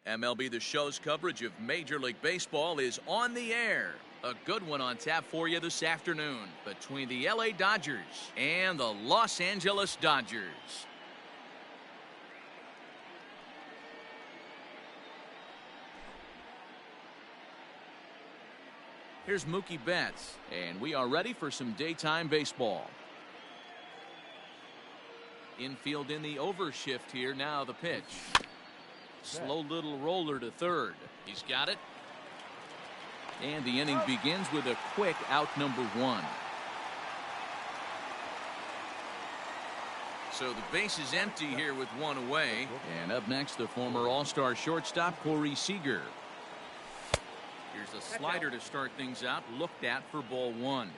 MLB The Show's coverage of Major League Baseball is on the air. A good one on tap for you this afternoon between the LA Dodgers and the Los Angeles Dodgers. Here's Mookie Betts, and we are ready for some daytime baseball. Infield in the overshift here. Now the pitch. Slow little roller to third. He's got it. And the inning begins with a quick out number one. So the base is empty here with one away. And up next, the former All-Star shortstop, Cory Seeger. Here's a slider to start things out, looked at for ball one.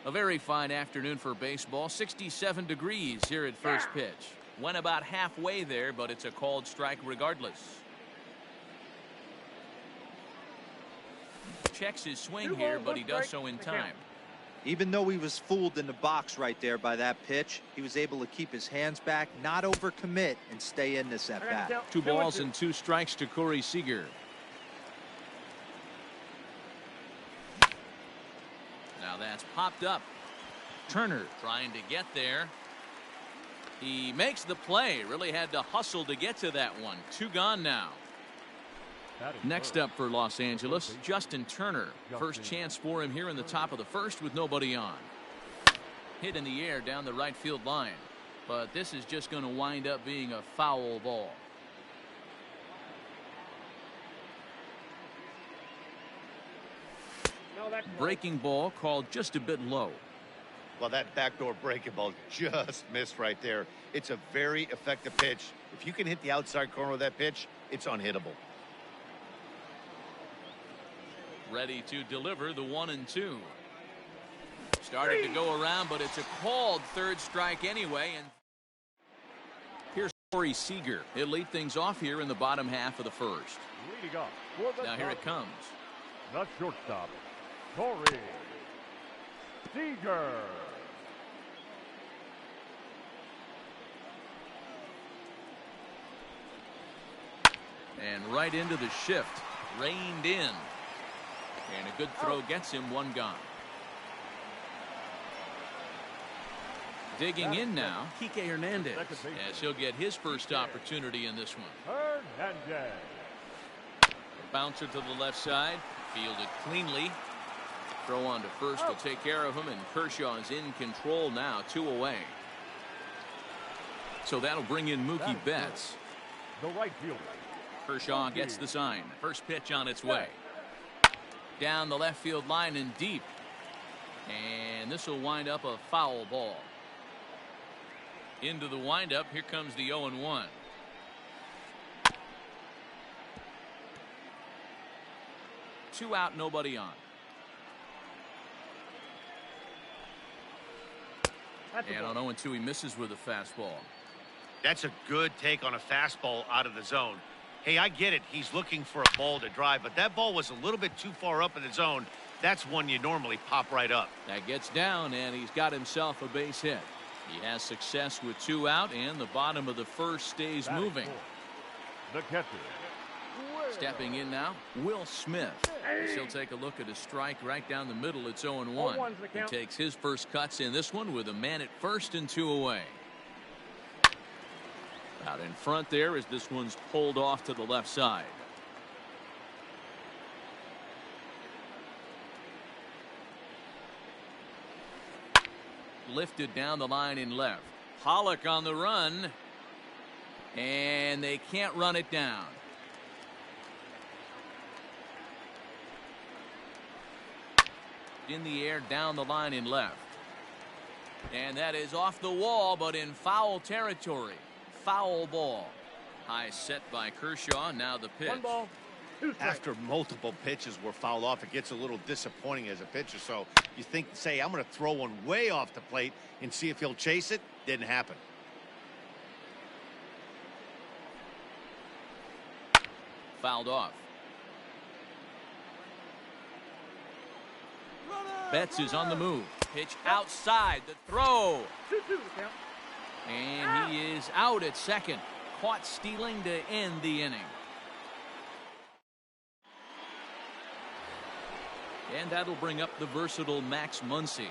A very fine afternoon for baseball. 67 degrees here at first pitch. Went about halfway there, but it's a called strike regardless. Checks his swing here, but he does so in time. Even though he was fooled in the box right there by that pitch, he was able to keep his hands back, not overcommit, and stay in this at bat. 2 balls and 2 strikes to Cory Seeger. Now that's popped up. Turner trying to get there. He makes the play. Really had to hustle to get to that one. 2 gone now. Next up for Los Angeles, Justin Turner. First chance for him here in the top of the first with nobody on. Hit in the air down the right field line. But this is just going to wind up being a foul ball. Breaking ball called just a bit low. Well, that backdoor breaking ball just missed right there. It's a very effective pitch. If you can hit the outside corner of that pitch, it's unhittable. Ready to deliver the 1-2. Started to go around, but it's a called third strike anyway. And here's Cory Seeger. He'll lead things off here in the bottom half of the first. Now here it comes. The shortstop, Cory Seeger. And right into the shift. Reined in. And a good throw gets him 1 gone. Digging in now, Kike Hernandez, as he'll get his first opportunity in this one. Hernandez. Bouncer to the left side, fielded cleanly. Throw on to first will take care of him, and Kershaw is in control now, 2 away. So that'll bring in Mookie Betts. The right fielder. Kershaw gets the sign. First pitch on its way. Down the left field line and deep. And this will wind up a foul ball. Into the windup. Here comes the 0-1. Two out, nobody on. And on 0-2, he misses with a fastball. That's a good take on a fastball out of the zone. Hey, I get it. He's looking for a ball to drive, but that ball was a little bit too far up in the zone. That's one you normally pop right up. That gets down, and he's got himself a base hit. He has success with 2 out, and the bottom of the first stays moving. The catcher. Stepping in now, Will Smith. As he'll take a look at a strike right down the middle. It's 0-1. He takes his first cuts in this one with a man at first and 2 away. Out in front there as this one's pulled off to the left side. Lifted down the line in left. Pollock on the run. And they can't run it down. In the air down the line in left. And that is off the wall, but in foul territory. Foul ball. High set by Kershaw. Now the pitch. 1 ball, 2 strikes. After multiple pitches were fouled off, it gets a little disappointing as a pitcher. So you think, say, I'm going to throw one way off the plate and see if he'll chase it. Didn't happen. Fouled off. Betts is on the move. Pitch outside. The throw. 2-2 the count. And he is out at second. Caught stealing to end the inning. And that'll bring up the versatile Max Muncie.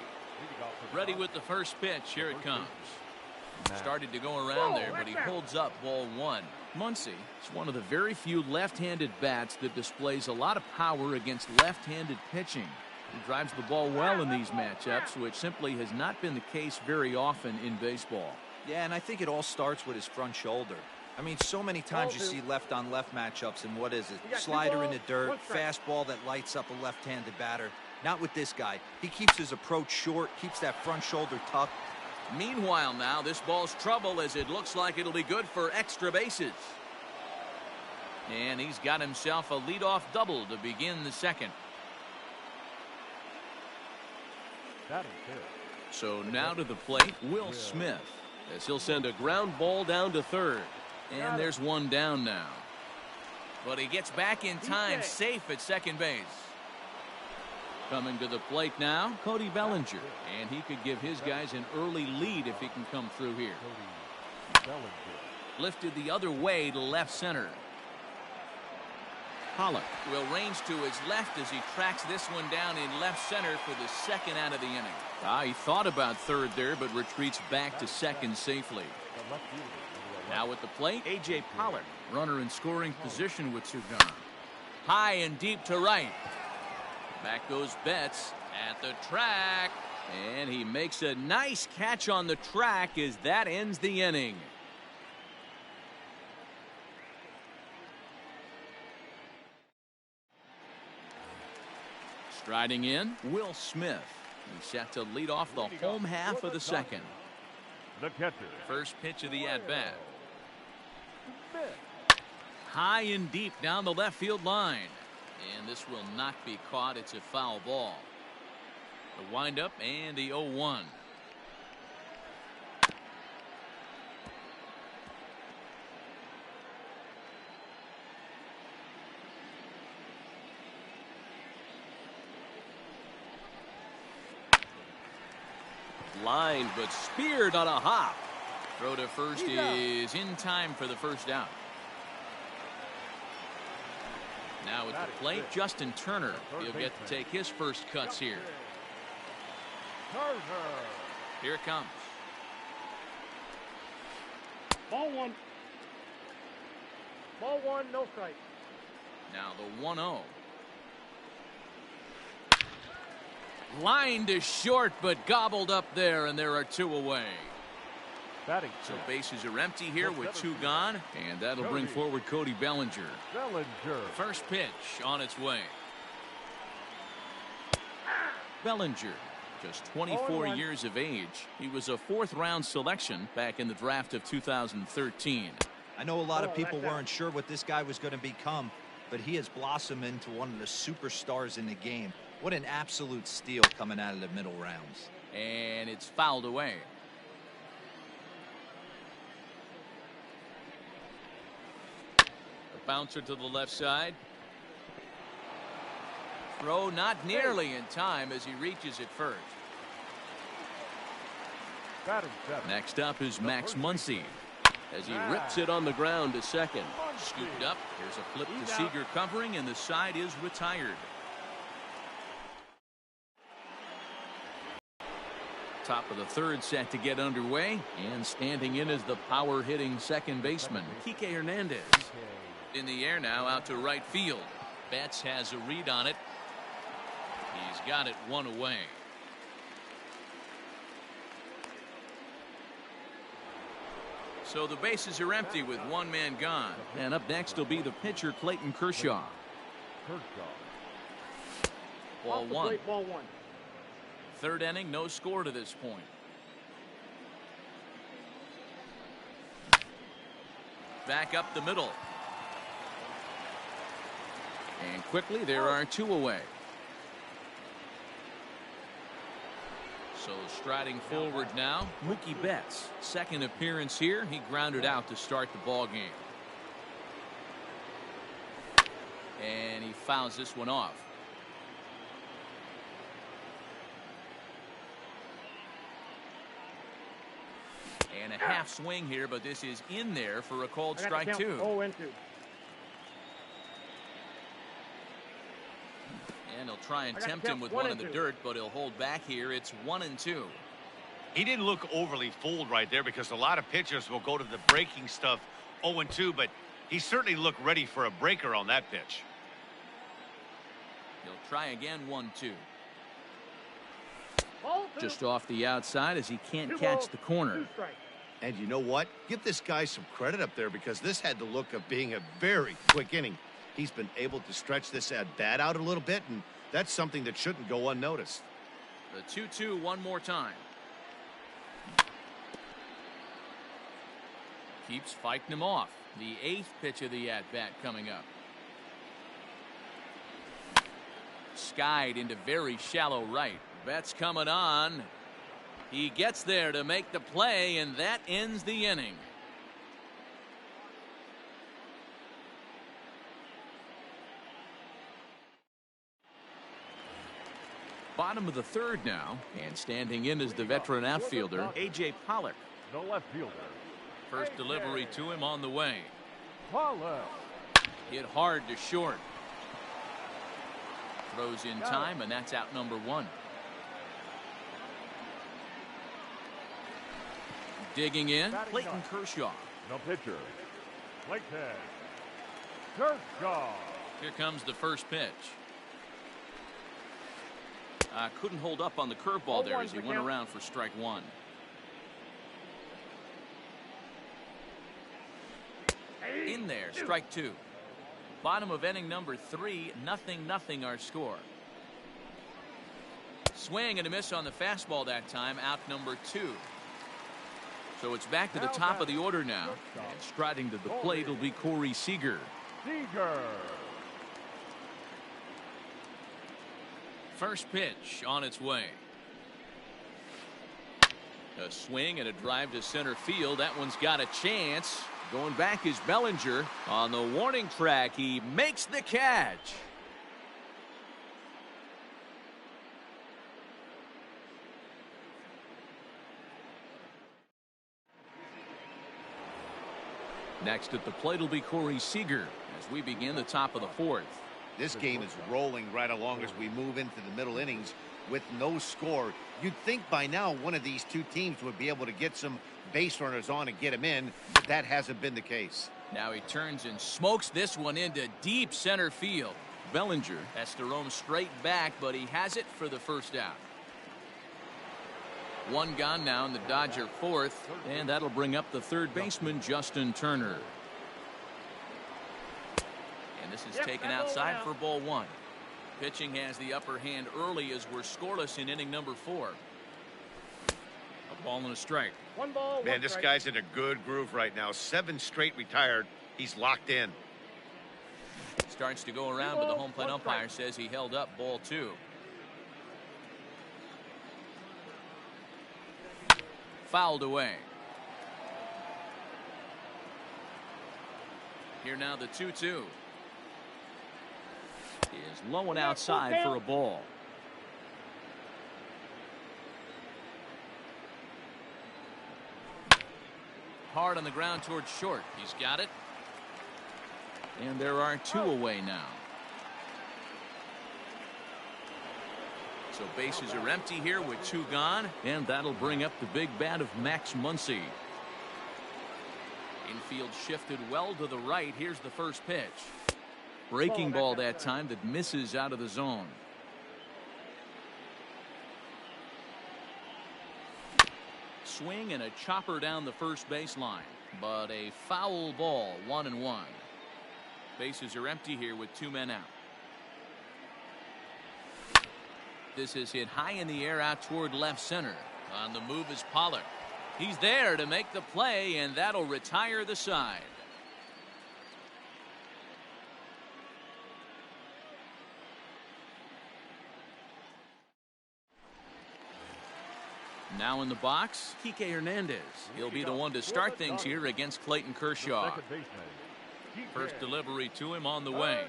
Ready with the first pitch. Here it comes. Started to go around there, but he holds up ball one. Muncie is one of the very few left-handed bats that displays a lot of power against left-handed pitching. He drives the ball well in these matchups, which simply has not been the case very often in baseball. Yeah, and I think it all starts with his front shoulder. I mean, so many times you see left-on-left matchups, and what is it? Slider in the dirt, fastball that lights up a left-handed batter. Not with this guy. He keeps his approach short, keeps that front shoulder tucked. Meanwhile now, this ball's trouble as it looks like it'll be good for extra bases. And he's got himself a leadoff double to begin the second. So now to the plate, Will Smith, as he'll send a ground ball down to third. And there's one down now. But he gets back in time, safe at second base. Coming to the plate now, Cody Bellinger. And he could give his guys an early lead if he can come through here. Lifted the other way to left center. Pollock will range to his left as he tracks this one down in left center for the second out of the inning. He thought about third there, but retreats back to second safely. Now at the plate, A.J. Pollock, runner in scoring position with two gone. High and deep to right. Back goes Betts at the track, and he makes a nice catch on the track as that ends the inning. Striding in, Will Smith. He's set to lead off the home half of the second. The catcher. First pitch of the at-bat. High and deep down the left field line. And this will not be caught. It's a foul ball. The windup and the 0-1. Line, but speared on a hop. Throw to first is in time for the first out. Now at the plate, Justin Turner. He'll get to take his first cuts here. Here it comes. Ball one. Ball one, no strike. Now the 1-0. Line to short, but gobbled up there, and there are two away. So bases are empty here with two gone, and that'll bring forward Cody Bellinger. First pitch on its way. Bellinger, just 24 years of age. He was a fourth-round selection back in the draft of 2013. I know a lot of people weren't sure what this guy was going to become, but he has blossomed into one of the superstars in the game. What an absolute steal coming out of the middle rounds. And it's fouled away. A bouncer to the left side. Throw not nearly in time as he reaches it first. Next up is Max Muncie as he rips it on the ground to second. Scooped up. Here's a flip to Seeger covering, and the side is retired. Top of the third set to get underway, and standing in is the power-hitting second baseman, Kike Hernandez. In the air now, out to right field. Betts has a read on it. He's got it one away. So the bases are empty with one man gone. And up next will be the pitcher, Clayton Kershaw. Ball one. Third inning, no score to this point. Back up the middle. And quickly there are two away. So striding forward now, Mookie Betts. Second appearance here. He grounded out to start the ball game. And he fouls this one off. And a half swing here, but this is in there for a called strike two. And he'll try and tempt him with one in the dirt, but he'll hold back here. It's 1-2. He didn't look overly fooled right there because a lot of pitchers will go to the breaking stuff 0-2, but he certainly looked ready for a breaker on that pitch. He'll try again, 1-2. Just off the outside as he can't catch the corner. And you know what? Give this guy some credit up there because this had the look of being a very quick inning. He's been able to stretch this at bat out a little bit, and that's something that shouldn't go unnoticed. The 2-2 one more time. Keeps fighting him off. The 8th pitch of the at-bat coming up. Skied into very shallow right. Betts coming on. He gets there to make the play, and that ends the inning. Bottom of the 3rd now, and standing in is the veteran outfielder, A.J. Pollock. The left fielder. First delivery to him on the way. Pollock. Hit hard to short. Throws in time, and that's out number 1. Digging in, Clayton Kershaw. No pitcher. Clayton Kershaw. Here comes the first pitch. Couldn't hold up on the curveball there as he went around for strike 1. In there, strike 2. Bottom of inning number 3, 0-0 our score. Swing and a miss on the fastball that time, out number 2. So it's back to the top of the order now. And striding to the plate will be Cory Seeger. First pitch on its way. A swing and a drive to center field. That one's got a chance. Going back is Bellinger. On the warning track, he makes the catch. Next at the plate will be Cory Seeger as we begin the top of the 4th. This game is rolling right along as we move into the middle innings with no score. You'd think by now one of these two teams would be able to get some base runners on and get them in, but that hasn't been the case. Now he turns and smokes this one into deep center field. Bellinger has to roam straight back, but he has it for the first out. One gone now in the Dodger 4th, and that'll bring up the 3rd baseman, Justin Turner. And this is taken outside for ball 1. Pitching has the upper hand early as we're scoreless in inning number 4. A ball and a strike. Man, this guy's in a good groove right now. 7 straight retired. He's locked in. Starts to go around, but the home plate umpire says he held up ball 2. Fouled away. Here now the 2-2. Is low and outside for a ball. Hard on the ground towards short. He's got it. And there are 2 away now. So bases are empty here with 2 gone, and that'll bring up the big bat of Max Muncie. Infield shifted well to the right. Here's the first pitch. Breaking ball that time that misses out of the zone. Swing and a chopper down the first baseline, but a foul ball, 1-1. Bases are empty here with 2 men out. This is hit high in the air out toward left center. On the move is Pollock. He's there to make the play, and that'll retire the side. Now in the box, Kike Hernandez. He'll be the one to start things here against Clayton Kershaw. First delivery to him on the way.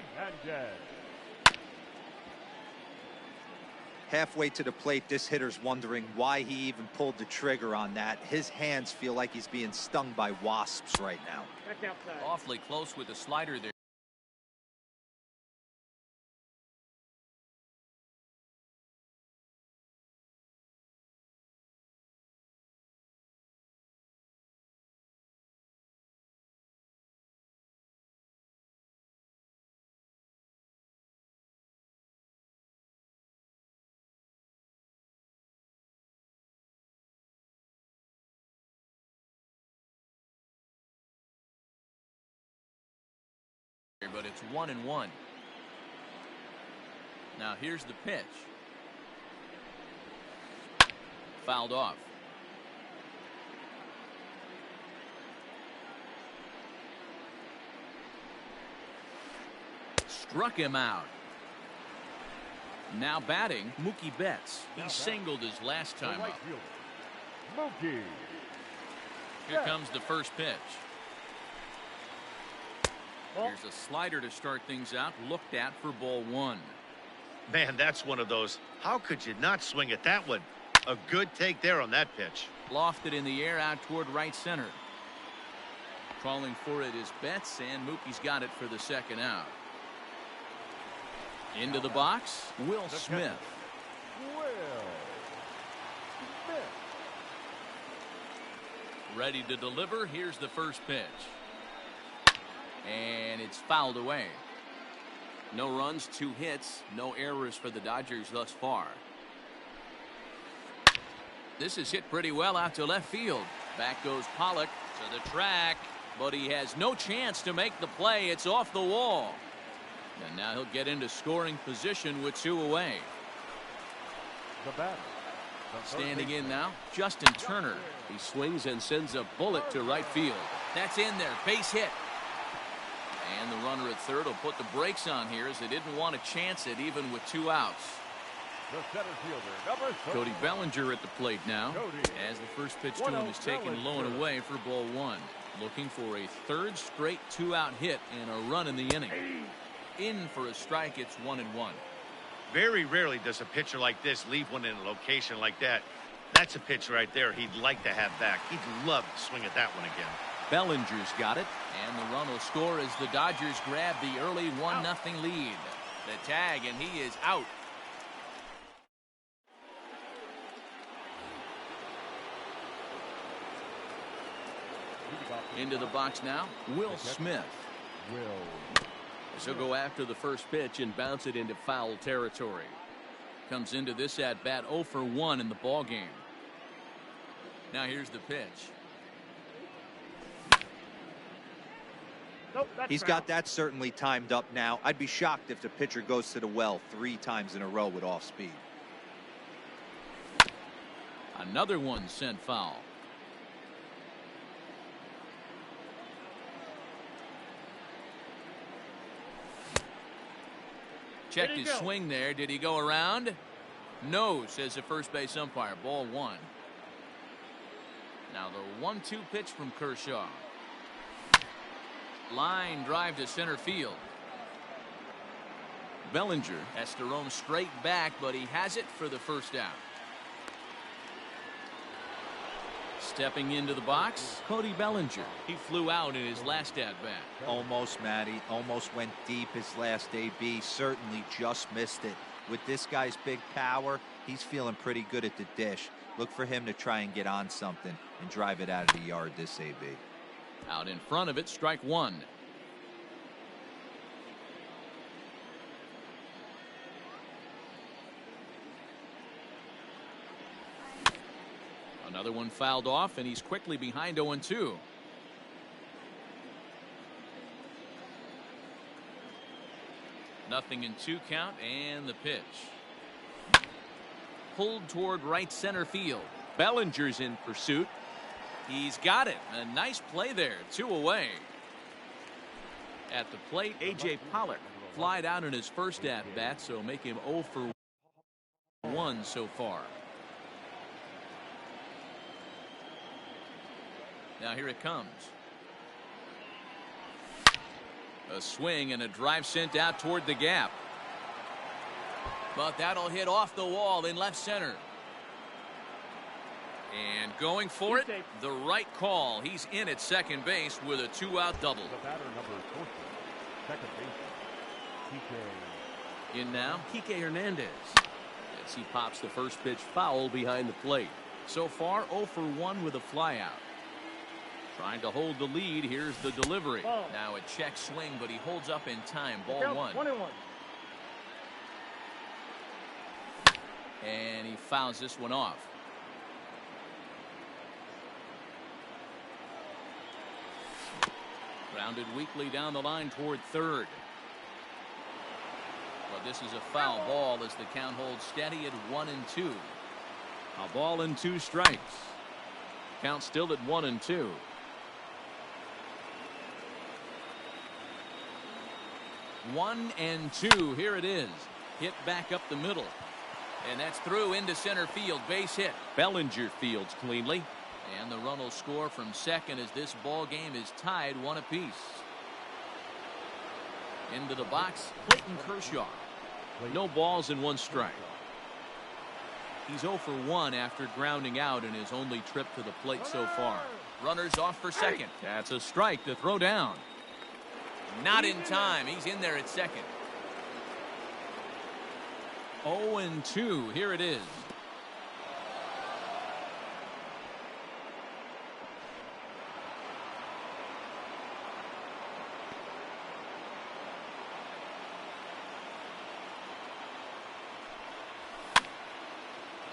Halfway to the plate, this hitter's wondering why he even pulled the trigger on that. His hands feel like he's being stung by wasps right now. Awfully close with the slider there. but it's 1-1. Now here's the pitch. Fouled off. Struck him out. Now batting, Mookie Betts. He singled his last time up. Mookie. Here comes the first pitch. Here's a slider to start things out, looked at for ball one. Man, that's one of those. How could you not swing at that one? A good take there on that pitch. Lofted in the air out toward right center. Calling for it is Betts, and Mookie's got it for the second out. Into the box, Will Smith. Ready to deliver. Here's the first pitch. And it's fouled away. No runs, 2 hits, no errors for the Dodgers thus far. This is hit pretty well out to left field. Back goes Pollock to the track, but he has no chance to make the play. It's off the wall. And now he'll get into scoring position with 2 away. The batter. Standing in now, Justin Turner. He swings and sends a bullet to right field. That's in there, base hit. And the runner at third will put the brakes on here as they didn't want to chance it even with 2 outs. The center fielder, number 30. Cody Bellinger at the plate now, as the first pitch to him is taken low and away for ball 1. Looking for a 3rd straight 2-out hit and a run in the inning. In for a strike, it's 1-1. Very rarely does a pitcher like this leave one in a location like that. That's a pitch right there he'd like to have back. He'd love to swing at that one again. Bellinger's got it, and the run will score as the Dodgers grab the early 1-0 lead. The tag, and he is out. Into the box now, Will Smith. So go after the first pitch and bounce it into foul territory. Comes into this at bat 0 for 1 in the ball game. Now here's the pitch. He's got that certainly timed up now. I'd be shocked if the pitcher goes to the well 3 times in a row with off speed. Another one sent foul. Checked his swing there. Did he go around? No, says the first base umpire. Ball 1. Now the 1-2 pitch from Kershaw. Line drive to center field. Bellinger has to roam straight back, but he has it for the first out. Stepping into the box, Cody Bellinger. He flew out in his last at-bat. Almost, Matty. Almost went deep his last AB. Certainly just missed it. With this guy's big power, he's feeling pretty good at the dish. Look for him to try and get on something and drive it out of the yard this AB. Out in front of it, strike 1. Another one fouled off, and he's quickly behind 0-2. Nothing in 2 count, and the pitch. Pulled toward right center field. Bellinger's in pursuit. He's got it. A nice play there. 2 away. At the plate, A.J. Pollock flied out in his first at-bat, so make him 0 for 1 so far. Now here it comes. A swing and a drive sent out toward the gap. But that'll hit off the wall in left center. And going for it, the right call. He's in at second base with a 2-out double. The batter, number 14, second base, In now, Kike Hernandez. As he pops the first pitch foul behind the plate. So far, 0 for 1 with a flyout. Trying to hold the lead. Here's the delivery. Now a check swing, but he holds up in time. Ball 1. 1-1. And he fouls this one off. Grounded weakly down the line toward third. But this is a foul ball as the count holds steady at 1-2. A ball and 2 strikes. Count still at 1-2. 1-2. Here it is. Hit back up the middle. And that's through into center field. Base hit. Bellinger fields cleanly. And the run will score from second as this ball game is tied 1 apiece. Into the box, Clayton Kershaw. No balls and 1 strike. He's 0 for 1 after grounding out in his only trip to the plate so far. Runners off for second. That's a strike to throw down. Not in time. He's in there at second. 0-2. Here it is.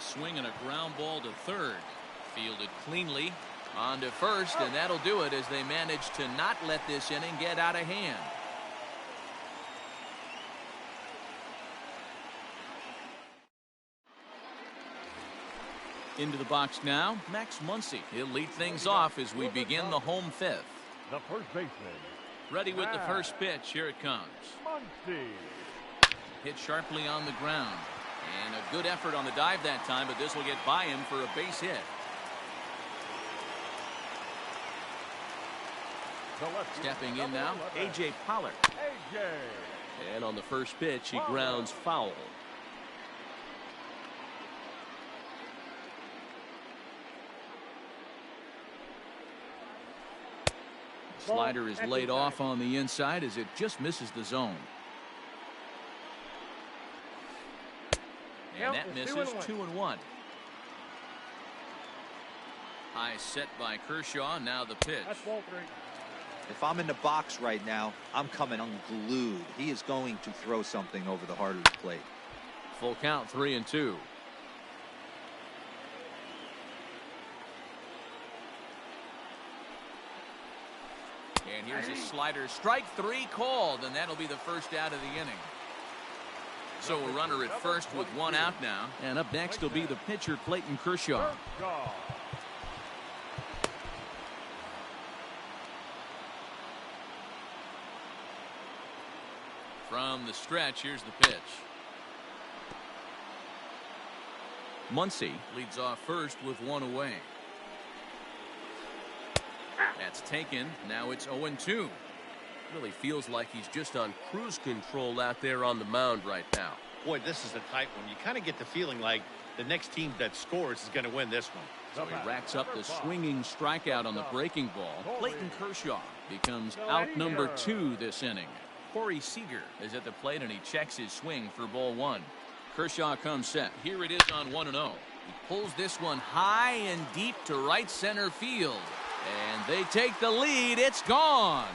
Swing and a ground ball to third. Fielded cleanly. On to first, and that'll do it as they manage to not let this inning get out of hand. Into the box now, Max Muncie. He'll lead things off as we begin the home 5th. The first baseman. Ready with the first pitch. Here it comes. Muncie. Hit sharply on the ground. And a good effort on the dive that time, but this will get by him for a base hit. Stepping in now, A.J. Pollock. A.J. And on the first pitch, he grounds foul. Slider is laid off on the inside as it just misses the zone. And that misses 2-1. High set by Kershaw. Now the pitch. That's ball 3. If I'm in the box right now, I'm coming unglued. He is going to throw something over the heart of the plate. Full count, 3-2. And here's a slider. Strike 3 called, and that'll be the first out of the inning. So a runner at first with 1 out now. And up next will be the pitcher, Clayton Kershaw. From the stretch, here's the pitch. Muncie leads off first with 1 away. That's taken. Now it's 0-2. Really feels like he's just on cruise control out there on the mound right now. Boy, this is a tight one. You kind of get the feeling like the next team that scores is going to win this one. So he racks up the swinging strikeout on the breaking ball. Clayton Kershaw becomes out number 2 this inning. Cory Seeger is at the plate and he checks his swing for ball 1. Kershaw comes set. Here it is on 1-0. He pulls this one high and deep to right center field. And they take the lead. It's gone.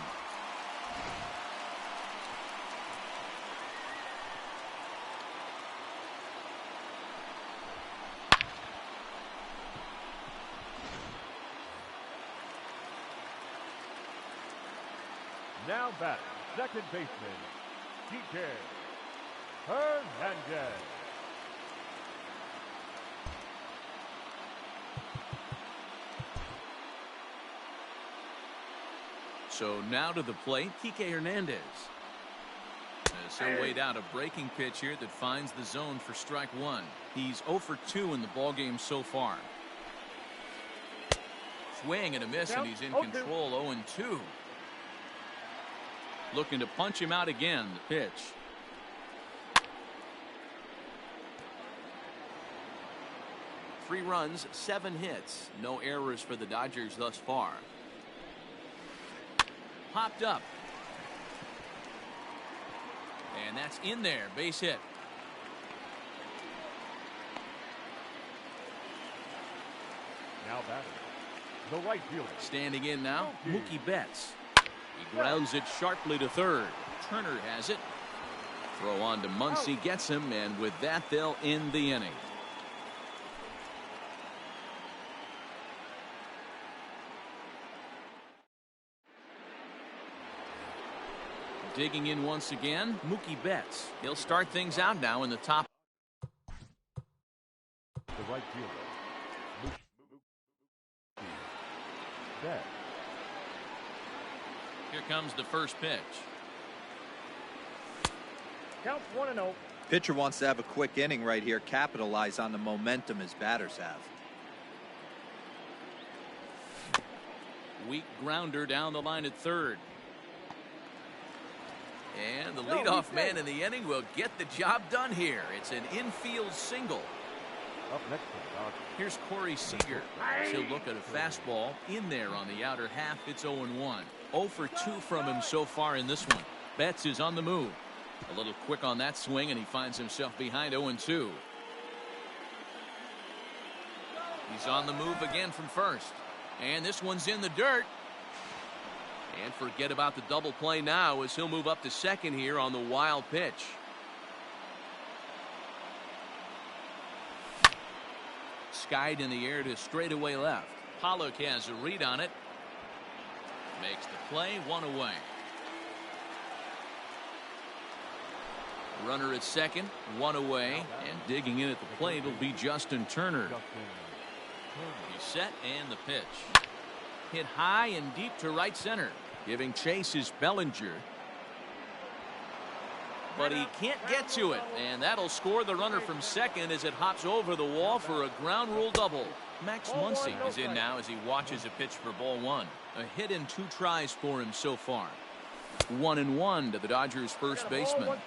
Now batting, second baseman, DJ Hernandez. So now to the plate, Kike Hernandez. As he'll wait out a breaking pitch here that finds the zone for strike 1. He's 0 for 2 in the ballgame so far. Swing and a miss, and he's in control. 0-2. Looking to punch him out again. The pitch. Three runs, 7 hits. No errors for the Dodgers thus far. Popped up. And that's in there. Base hit. Now batting, the right fielder. Standing in now, Mookie Betts. He grounds it sharply to third. Turner has it. Throw on to Muncie, gets him, and with that, they'll end the inning. Digging in once again, Mookie Betts. He'll start things out now in the top. The right fielder. Betts. Here comes the first pitch. Counts 1-0. Pitcher wants to have a quick inning right here, capitalize on the momentum his batters have. Weak grounder down the line at third. And the leadoff man in the inning will get the job done here. It's an infield single. Up next to the Dodgers. Here's Cory Seeger. He'll look at a fastball in there on the outer half. It's 0-1. 0 for 2 from him so far in this one. Betts is on the move. A little quick on that swing, and he finds himself behind 0-2. He's on the move again from first. And this one's in the dirt. And forget about the double play now as he'll move up to second here on the wild pitch. Skied in the air to straightaway left. Pollock has a read on it. Makes the play, 1 away. Runner at second, 1 away. And digging in at the plate will be Justin Turner. He's set and the pitch. Hit high and deep to right center. Giving chase is Bellinger. But he can't get to it. And that'll score the runner from second as it hops over the wall for a ground rule double. Max Muncie is in now as he watches a pitch for ball 1. A hit in 2 tries for him so far. 1-1 to the Dodgers first baseman.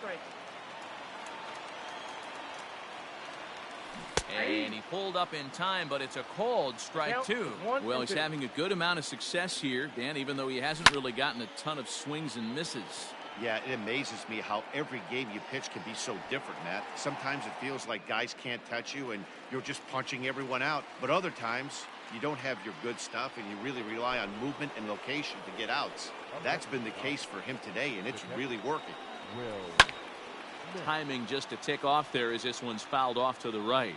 And he pulled up in time, but it's a called strike 2. Well, he's having a good amount of success here, Dan, even though he hasn't really gotten a ton of swings and misses. Yeah, it amazes me how every game you pitch can be so different, Matt. Sometimes it feels like guys can't touch you and you're just punching everyone out. But other times, you don't have your good stuff and you really rely on movement and location to get outs. That's been the case for him today, and it's really working. Timing just to tick off there as this one's fouled off to the right.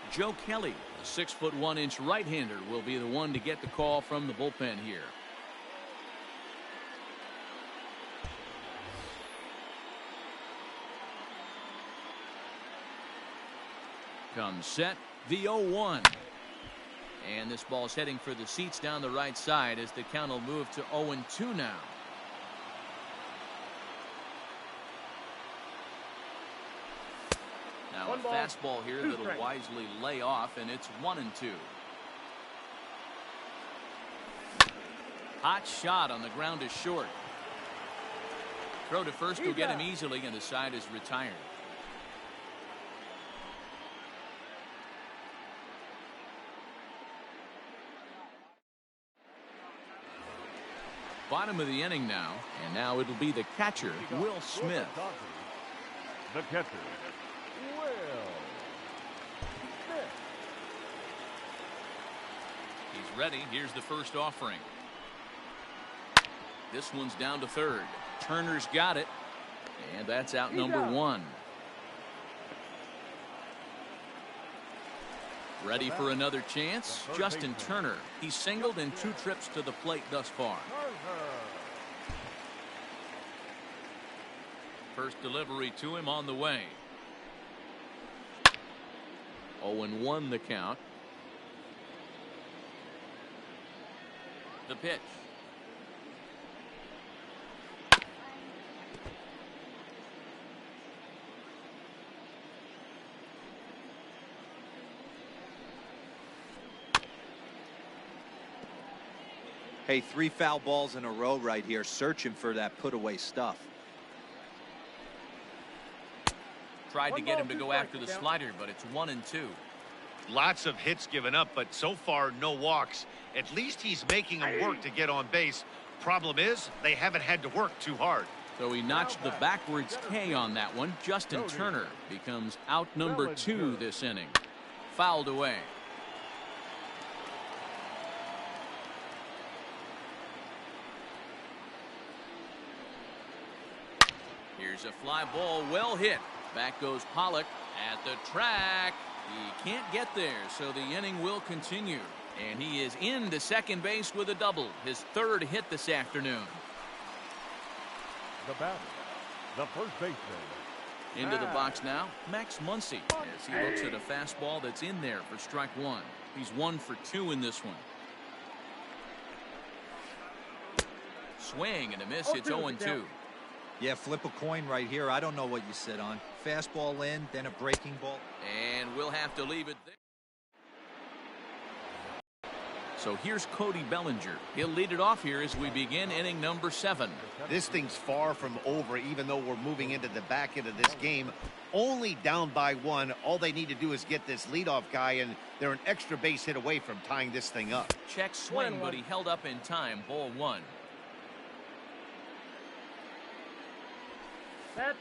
Joe Kelly, a 6'1" right-hander, will be the one to get the call from the bullpen here. Comes set, the 0-1. And this ball's heading for the seats down the right side as the count will move to 0-2 now. Now a fastball here that'll wisely lay off, and it's 1-2. Hot shot on the ground is short. Throw to first will get him easily, and the side is retired. Bottom of the inning now, and now it'll be the catcher, Will Smith. The catcher, Will Smith. He's ready. Here's the first offering. This one's down to third. Turner's got it, and that's out number 1. Ready for another chance? Justin Turner. He's singled in 2 trips to the plate thus far. First delivery to him on the way. 0-1 the count. The pitch. Hey, 3 foul balls in a row right here, searching for that put away stuff. Tried to get him to go after the slider, but it's 1-2. Lots of hits given up, but so far no walks. At least he's making them work to get on base. Problem is, they haven't had to work too hard. So he notched the backwards K on that one. Justin Turner becomes out number 2 this inning. Fouled away. Here's a fly ball, well hit. Back goes Pollock at the track. He can't get there, so the inning will continue. And he is into second base with a double, his third hit this afternoon. The batter, the first baseman. Into the box now, Max Muncie, as he looks at a fastball that's in there for strike one. He's 1 for 2 in this one. Swing and a miss. It's 0-2. Yeah, flip a coin right here. I don't know what you sit on. Fastball in, then a breaking ball. And we'll have to leave it there. So here's Cody Bellinger. He'll lead it off here as we begin inning number 7. This thing's far from over, even though we're moving into the back end of this game. Only down by 1. All they need to do is get this leadoff guy, and they're an extra base hit away from tying this thing up. Check swing, but he held up in time. Ball 1.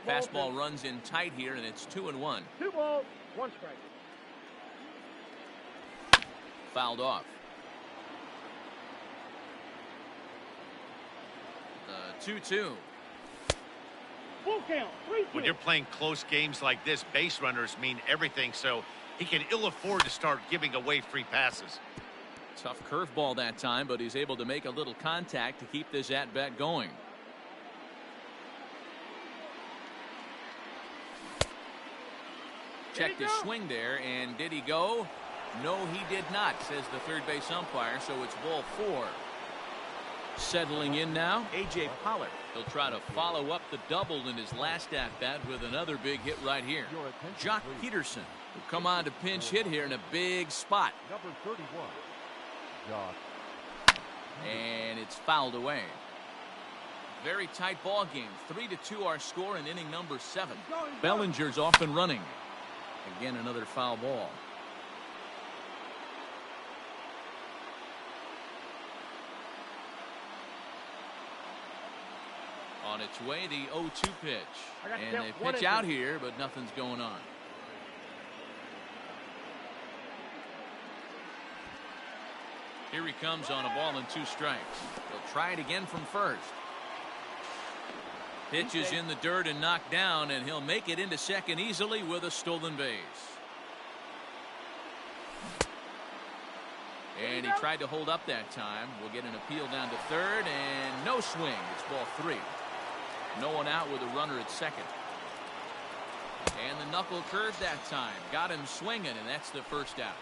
Fastball runs in tight here, and it's 2-1. 2 balls, 1 strike. Fouled off. The 2-2. Full count, 3-2. When you're playing close games like this, base runners mean everything, so he can ill afford to start giving away free passes. Tough curveball that time, but he's able to make a little contact to keep this at-bat going. Checked his swing there, and did he go? No, he did not, says the third base umpire, so it's ball 4. Settling in now, A.J. Pollock. He'll try to follow up the double in his last at-bat with another big hit right here. Jock Peterson will come on to pinch hit here in a big spot. Number 31, Jock. And it's fouled away. Very tight ball game. 3-2 our score in inning number 7. Bellinger's off and running. Again, another foul ball. On its way, the 0-2 pitch. And they pitch out here, but nothing's going on. Here he comes on a ball and 2 strikes. He'll try it again from first. Pitch is in the dirt and knocked down, and he'll make it into second easily with a stolen base. And he tried to hold up that time. We'll get an appeal down to third, and no swing. It's ball 3. No one out with a runner at second. And the knuckle curve that time. Got him swinging, and that's the first out.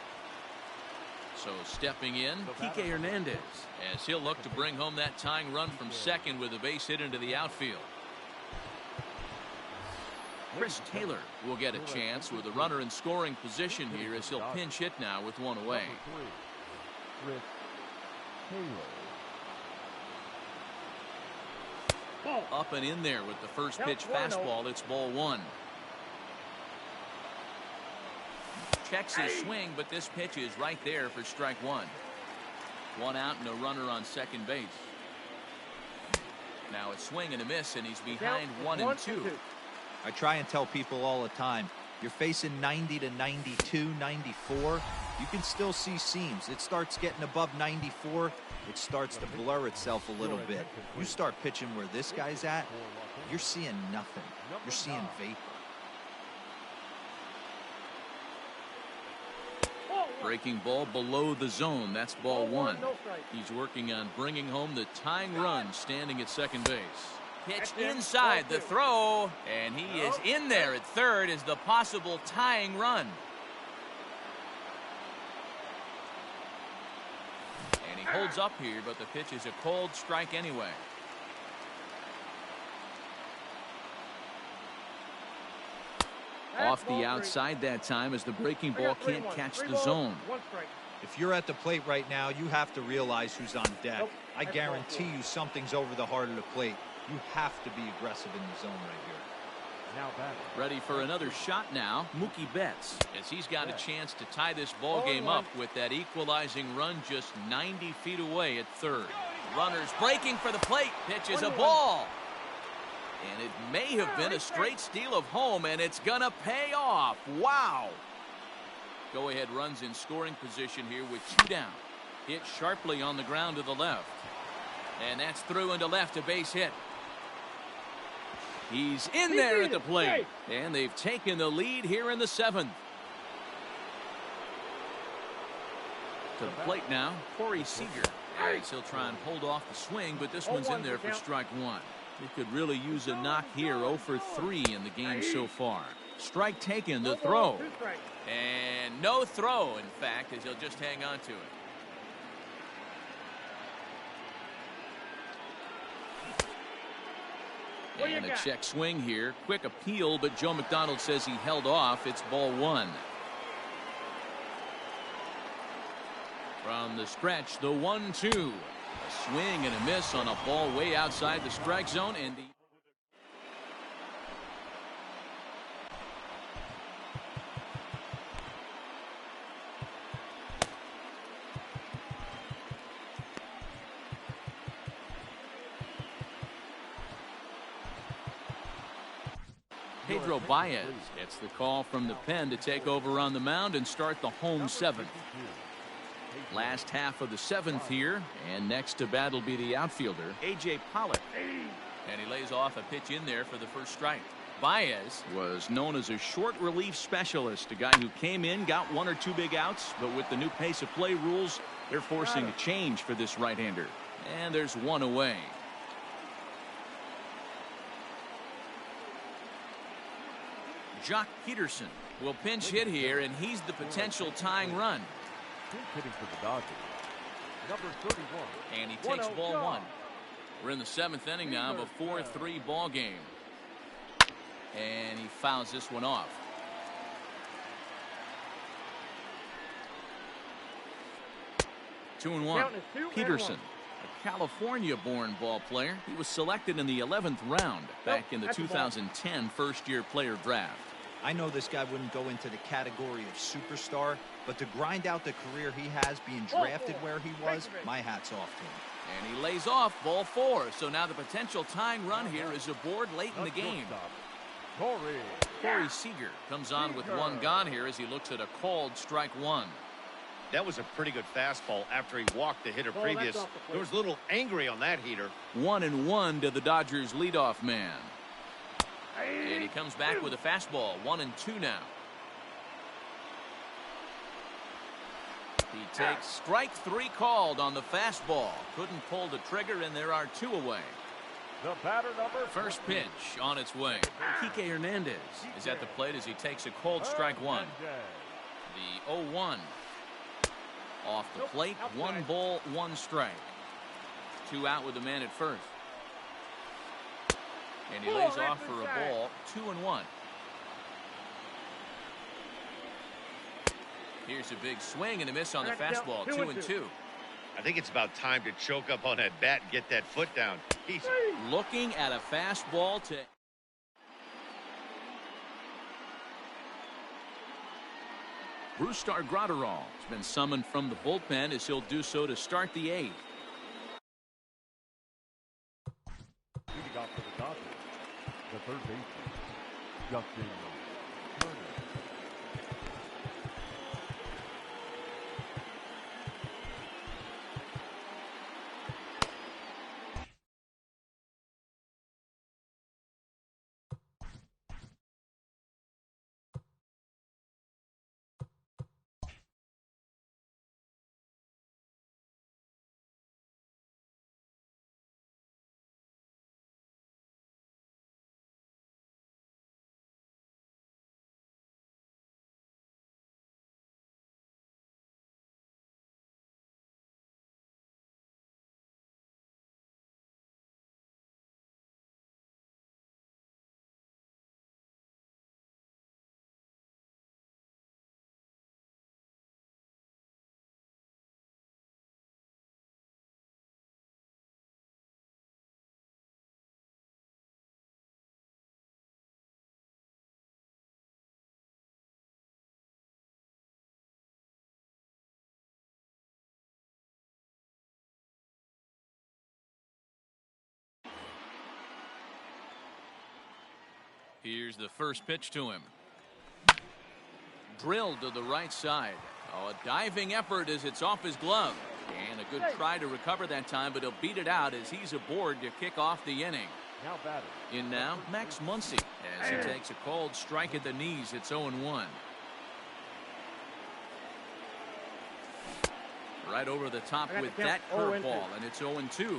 So stepping in, Kike Hernandez, as he'll look to bring home that tying run from second with a base hit into the outfield. Chris Taylor will get a chance with a runner in scoring position here as he'll pinch hit now with 1 away. Chris Taylor. Up and in there with the first pitch fastball. It's ball 1. Checks his swing, but this pitch is right there for strike 1. 1 out and a runner on second base. Now it's swing and a miss, and he's behind 1-2. I try and tell people all the time, you're facing 90 to 92, 94. You can still see seams. It starts getting above 94. It starts to blur itself a little bit. You start pitching where this guy's at, you're seeing nothing. You're seeing vapor. Breaking ball below the zone. That's ball 1. He's working on bringing home the tying run, standing at second base. Pitch inside the throw, and he is in there at third as the possible tying run. And he holds up here, but the pitch is a cold strike anyway. Off the outside that time as the breaking ball can't catch the zone. If you're at the plate right now, you have to realize who's on deck. I guarantee you something's over the heart of the plate. You have to be aggressive in the zone right here. Now back. Ready for another shot now, Mookie Betts, as he's got a chance to tie this ball game up with that equalizing run just 90 feet away at third. Runners breaking for the plate. Pitch is a ball. And it may have been a straight steal of home, and it's gonna pay off. Wow. Go ahead runs in scoring position here with 2 down. Hit sharply on the ground to the left. And that's through into left, a base hit. He's in there at the plate, and they've taken the lead here in the 7th. to the plate now, Cory Seeger. As he'll try and hold off the swing, but this one's in there for strike one. He could really use a knock here. 0 for 3 in the game so far. Strike taken, the throw. And no throw, in fact, as he'll just hang on to it. And a check swing here. Quick appeal, but Joe McDonald says he held off. It's ball one. From the stretch, the 1-2. A swing and a miss on a ball way outside the strike zone. And the Pedro Baez gets the call from the pen to take over on the mound and start the home seventh. Last half of the seventh here, and next to bat will be the outfielder, A.J. Pollock. And he lays off a pitch in there for the first strike. Baez was known as a short relief specialist, a guy who came in, got 1 or 2 big outs, but with the new pace of play rules, they're forcing a change for this right-hander. And there's one away. Jock Peterson will pinch hit here, and he's the potential tying run. Hitting for the Dodgers, number 31. And he takes ball one. We're in the 7th inning now of a 4-3 ball game. And he fouls this one off. Two and one. Peterson, a California-born ball player. He was selected in the 11th round back in the 2010 first-year player draft. I know this guy wouldn't go into the category of superstar, but to grind out the career he has being drafted where he was, my hat's off to him. And he lays off ball 4. So now the potential tying run here is aboard late in the game. Cory Seeger comes on with 1 gone here as he looks at a called strike 1. That was a pretty good fastball after he walked the hitter previous. There was a little angry on that heater. 1-1 to the Dodgers leadoff man. And he comes back with a fastball. 1-2 now. He takes strike 3 called on the fastball. Couldn't pull the trigger, and there are 2 away. The batter number First pitch on its way. Kike Hernandez is at the plate as he takes a cold strike 1. The 0-1. Off the plate, 1 ball, 1 strike. 2 out with the man at first. And he lays off for a ball. 2-1. Here's a big swing and a miss on the fastball. 2-2. I think it's about time to choke up on that bat and get that foot down. He's looking at a fastball to Brusdar Graterol has been summoned from the bullpen as he'll do so to start the 8th. leading off for the Dodgers, the third baseman, Justin Turner. Here's the first pitch to him. Drilled to the right side. Oh, a diving effort as it's off his glove. And a good try to recover that time, but he'll beat it out as he's aboard to kick off the inning. Now batting. In now, Max Muncie as he takes a cold strike at the knees. It's 0-1. right over the top I got with the that count. 0-2. curveball, and it's 0-2.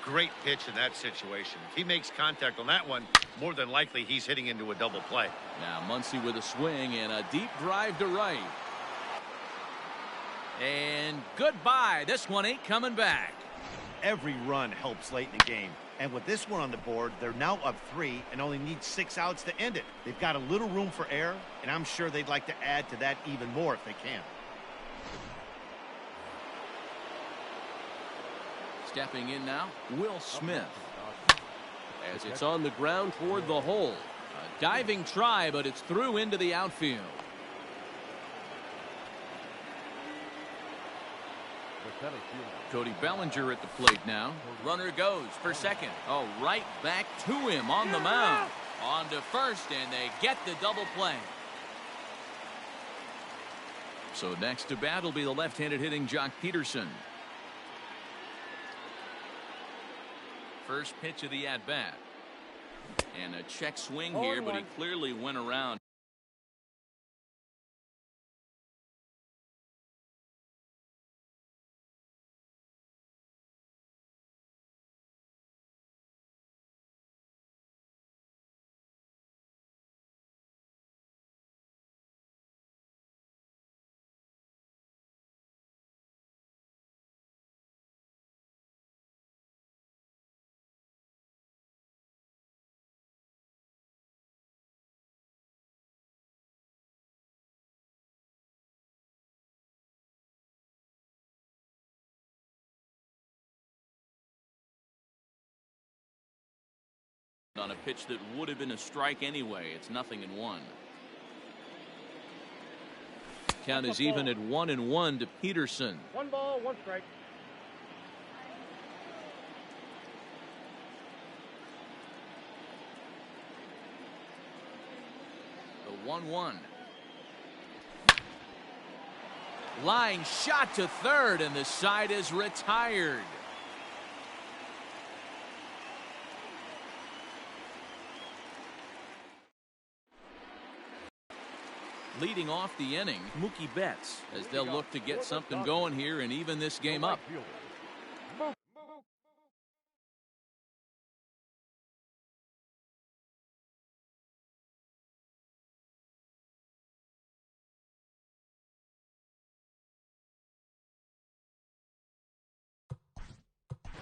Great pitch in that situation. If he makes contact on that one, more than likely he's hitting into a double play. Now Muncie with a swing and a deep drive to right. And goodbye. This one ain't coming back. Every run helps late in the game. And with this one on the board, they're now up 3 and only need 6 outs to end it. They've got a little room for error, and I'm sure they'd like to add to that even more if they can. Stepping in now, Will Smith. As it's on the ground toward the hole. A diving try, but it's through into the outfield. Cody Bellinger at the plate now. Runner goes for second. Oh, right back to him on the mound. On to first, and they get the double play. So next to bat will be the left-handed hitting Jock Peterson. First pitch of the at-bat. And a check swing here, but he clearly went around. On a pitch that would have been a strike anyway. It's 0-1. Count is even at 1-1 to Peterson. 1 ball, 1 strike. The 1-1. Line shot to third, and the side is retired. Leading off the inning, Mookie Betts, as they'll look to get something going here and even this game up.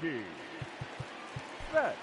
Game. Set.